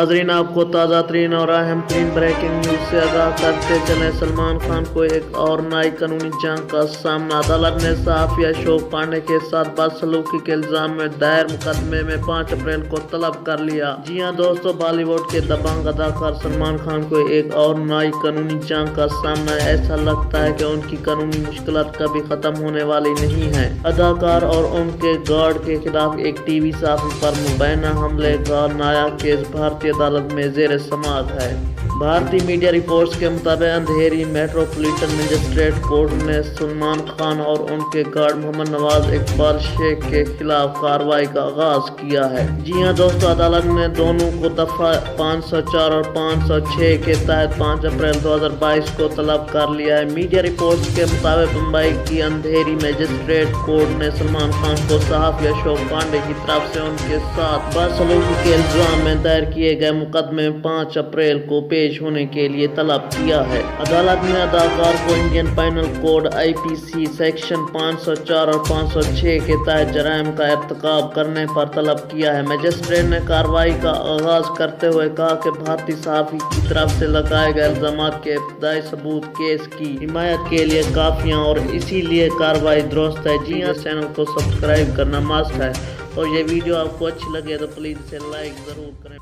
नाजरीन, आपको ताज़ा तरीन और अहम तरीन ब्रेकिंग न्यूज़ से आगाह करते चले। सलमान खान को एक और नई कानूनी जंग का सामना। अदालत ने सहाफ़ी अशोक पांडे के साथ बदसलूकी के इल्जाम में दायर मुकदमे में 5 अप्रैल को तलब कर लिया। जी हां दोस्तों, बॉलीवुड के दबंग अदाकार सलमान खान को एक और नई कानूनी जंग का सामना है। ऐसा लगता है कि उनकी कानूनी मुश्किलात कभी खत्म होने वाली नहीं है। अदाकार और उनके गार्ड के खिलाफ एक टीवी सहाफ़ी पर मुबैना हमले का नया केस भारतीय अदालत में ज़ेर समाअत है। भारतीय मीडिया रिपोर्ट्स के मुताबिक अंधेरी मेट्रोपॉलिटन मजिस्ट्रेट कोर्ट ने सलमान खान और उनके गार्ड मोहम्मद नवाज इकबाल शेख के खिलाफ कार्रवाई का आगाज किया है। जी हां दोस्तों, अदालत ने दोनों को दफा 504 और 506 के तहत 5 अप्रैल 2022 को तलब कर लिया है। मीडिया रिपोर्ट्स के मुताबिक मुंबई की अंधेरी मजिस्ट्रेट कोर्ट ने सलमान खान को सहाफ़ी अशोक पांडे की तरफ से उनके साथ बदसलूकी के इल्जाम में दायर किए गए मुकदमे में 5 अप्रैल को पेश होने के लिए तलब किया है। अदालत ने अदाकार को Indian panel code IPC section 504 और 506 के तहत जराइम का इर्तिकाब करने पर तलब किया है। मजिस्ट्रेट ने कार्रवाई का आगाज करते हुए कहा कि भारतीय सहाफ़ी की तरफ से लगाए गए इल्जाम के इब्तदाई सबूत केस की हिमायत के लिए काफी हैं और इसीलिए कार्रवाई दुरुस्त है। जी हाँ, चैनल को सब्सक्राइब करना मस्ट है और ये वीडियो आपको अच्छी लगे तो प्लीज़ इसे लाइक ज़रूर करें।